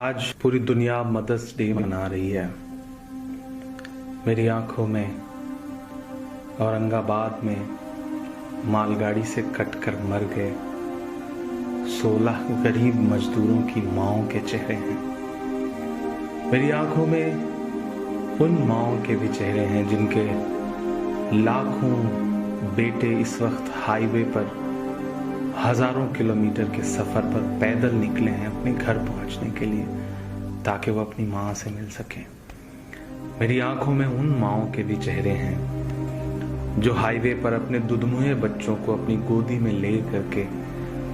आज पूरी दुनिया मदर्स डे मना रही है। मेरी आंखों में औरंगाबाद में मालगाड़ी से कटकर मर गए 16 गरीब मजदूरों की माओं के चेहरे हैं। मेरी आंखों में उन माओं के भी चेहरे हैं जिनके लाखों बेटे इस वक्त हाईवे पर हजारों किलोमीटर के सफर पर पैदल निकले हैं अपने घर पहुंचने के लिए, ताकि वो अपनी माँ से मिल सकें। मेरी आंखों में उन माओं के भी चेहरे हैं जो हाईवे पर अपने दुधमुहे बच्चों को अपनी गोदी में ले करके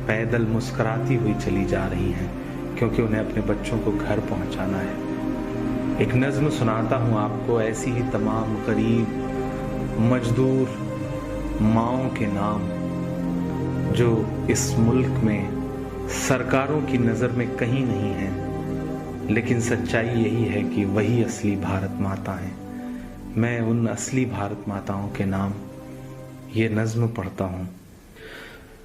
पैदल मुस्कुराती हुई चली जा रही हैं, क्योंकि उन्हें अपने बच्चों को घर पहुंचाना है। एक नज्म सुनाता हूं आपको, ऐसी ही तमाम गरीब मजदूर माओं के नाम जो इस मुल्क में सरकारों की नजर में कहीं नहीं है, लेकिन सच्चाई यही है कि वही असली भारत माता हैं। मैं उन असली भारत माताओं के नाम ये नज्म पढ़ता हूं।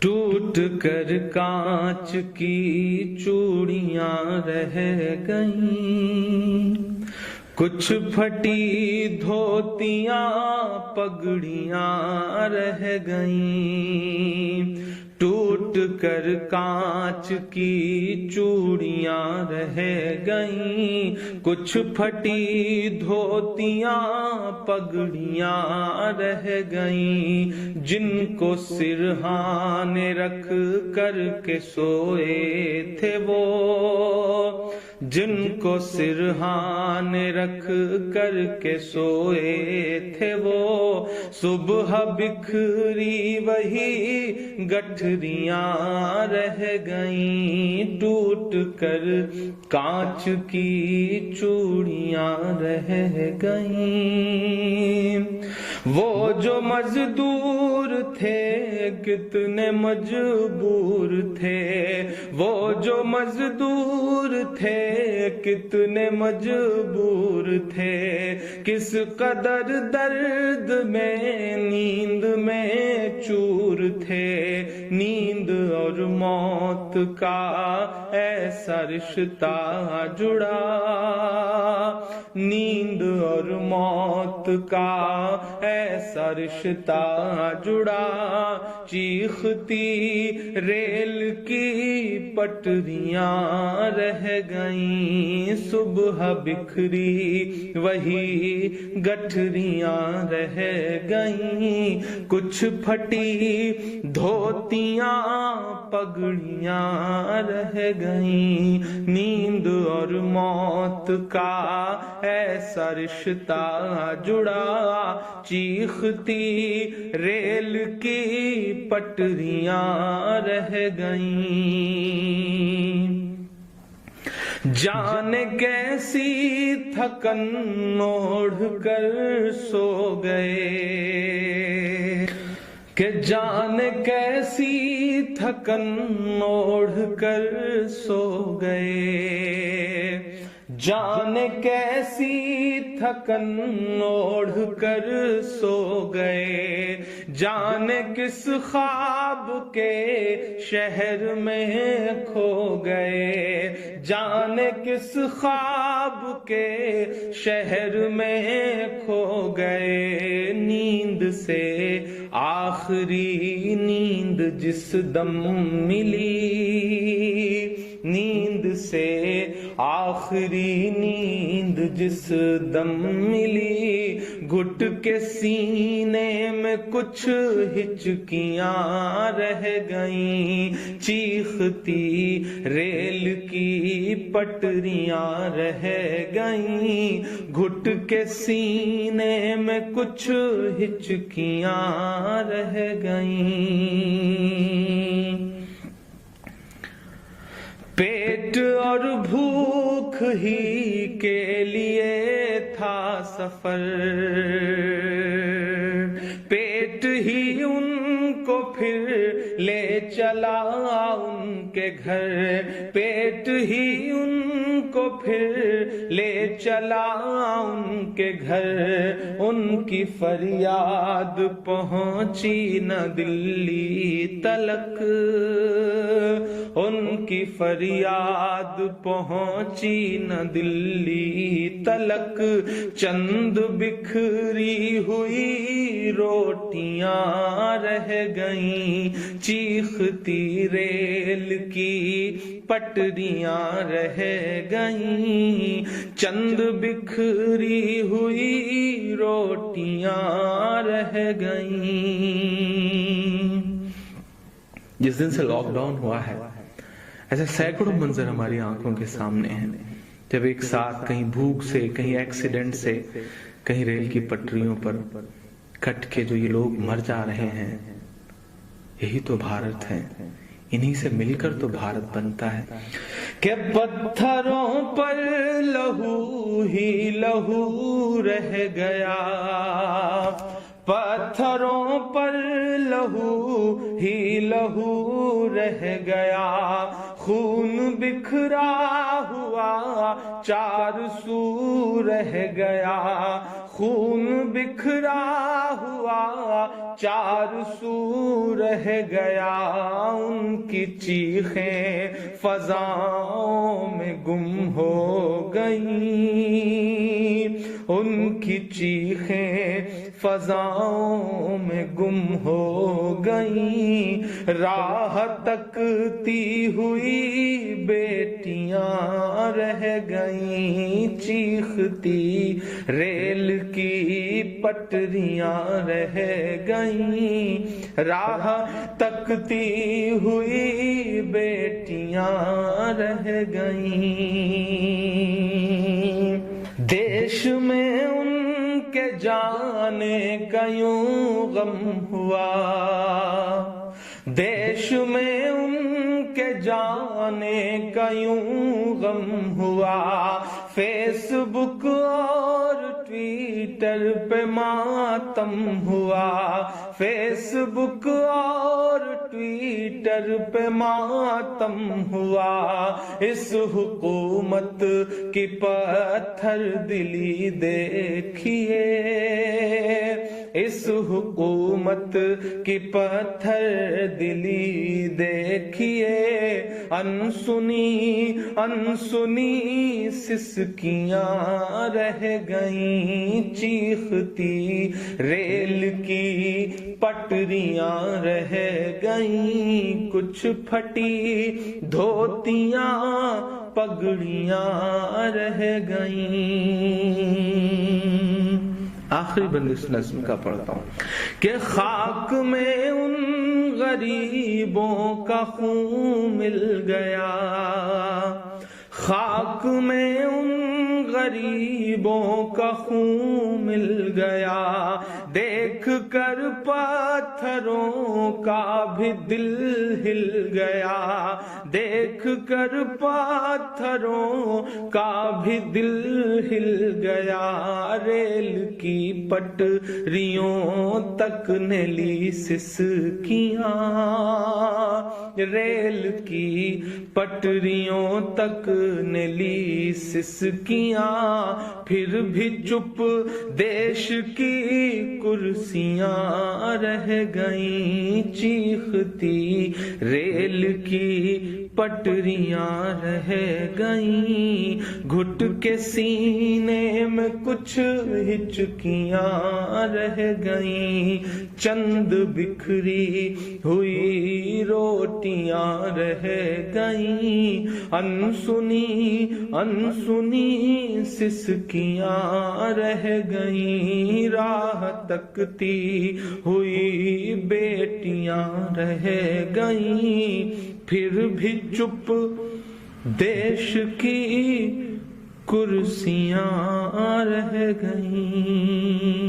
टूट कर कांच की चूड़ियां रह गईं, कुछ फटी धोतियां पगड़ियां रह गईं। टूट कर कांच की चूड़ियां रह गईं, कुछ फटी धोतियां पगड़ियां रह गईं। जिनको सिरहाने रख कर के सोए थे वो, जिनको सिरहाने रख कर के सोए थे वो, सुबह बिखरी वही गठरियां रह गईं। टूट कर कांच की चूड़ियां रह गईं। वो जो मजदूर थे कितने मजबूर थे, वो जो मजदूर थे कितने मजबूर थे। किस कदर दर्द में नींद में चूर थे। नींद और मौत का ऐसा रिश्ता जुड़ा, नींद और मौत का ऐसा रिश्ता जुड़ा। चीखती रेल की पटरियां रह गईं, सुबह बिखरी वही गठरियां रह गईं। कुछ फटी धोतियां पगड़ियां रह गईं। नींद और मौत का ऐसा रिश्ता जुड़ा। चीखती रेल की पटरियां रह गईं। जाने कैसी थकन ओढ़ कर सो गए, कि जाने कैसी थकन ओढ़ कर सो गए। जाने कैसी थकन ओढ़ कर सो गए। जाने किस ख्वाब के शहर में खो गए। जाने किस ख्वाब के शहर में खो गए। नींद से आखिरी नींद जिस दम मिली, नींद से आखिरी नींद जिस दम मिली। घुट के सीने में कुछ हिचकियां रह गईं। चीखती रेल की पटरियां रह गईं। घुट के सीने में कुछ हिचकियां रह गईं। पेट और भूख ही के लिए था सफर, पेट ही उनको फिर ले चला उनके घर। पेट ही उनको फिर ले चला उनके घर। उनकी फरियाद पहुंची न दिल्ली तलक, ان کی فریاد پہنچی نہ دلی تلک، چند بکھری ہوئی روٹیاں رہ گئیں، چیختی ریل کی پٹریاں رہ گئیں، چند بکھری ہوئی روٹیاں رہ گئیں۔ جس دن سے لاک ڈاؤن ہوا ہے ایسے سینکڑوں منظر ہماری آنکھوں کے سامنے ہیں، جب ایک ساتھ کہیں بھوک سے، کہیں ایکسیڈنٹ سے، کہیں ریل کی پٹریوں پر کٹ کے جو یہ لوگ مر جا رہے ہیں۔ یہی تو بھارت ہے، انہی سے مل کر تو بھارت بنتا ہے کہ پتھروں پر لہو ہی لہو رہ گیا، پتھروں پر لہو ہی لہو رہ گیا، خون بکھرا ہوا چار سو رہ گیا، خون بکھرا ہوا چار سو رہ گیا، ان کی چیخیں فضاؤں میں گم ہو گئیں، ان کی چیخیں فضاؤں میں گم ہو گئیں، راہ تکتی ہوئی بیٹیاں رہ گئیں، چیختی ریل کی پٹریاں رہ گئیں، راہ تکتی ہوئی بیٹیاں رہ گئیں، دیش میں ان کے جانے کا یوں غم ہوا، دیش میں ان کے جانے کا یوں غم ہوا، فیس بک اور ٹویٹر پہ ماتم ہوا، فیس بک اور ٹویٹر پہ ماتم ہوا، اس حکومت کی پتھر دلی دیکھیے، اس حکومت کی پتھر دلی دیکھیے، انسنی انسنی سسکیاں رہ گئیں، چیختی ریل کی پٹریاں رہ گئیں، کچھ پھٹی دھوتیاں پگڑیاں رہ گئیں۔ آخری بند اس نظم کا پڑھتا ہوں کہ خاک میں ان غریبوں کا خون مل گیا، خاک میں ان غریبوں کا خون مل گیا، دیکھ کر پتھروں کا بھی دل ہل گیا، دیکھ کر پتھروں کا بھی دل ہل گیا، ریل کی پٹریوں تک نے لی سسکیاں، ریل کی پٹریوں تک نے لی سسکیاں، پھر بھی چپ دیش کی کرسیاں رہ گئیں، چیختی ریل کی پٹریاں رہ گئیں، گھٹ کے سینے میں کچھ ہچکیاں رہ گئیں، چند بکھری ہوئی روٹیاں رہ گئیں، انسنی انسنی سسکیاں رہ گئیں، راہ تکتی ہوئی بیٹیاں رہ گئیں، پھر بھی چپ دیش کی کرسیاں رہ گئیں۔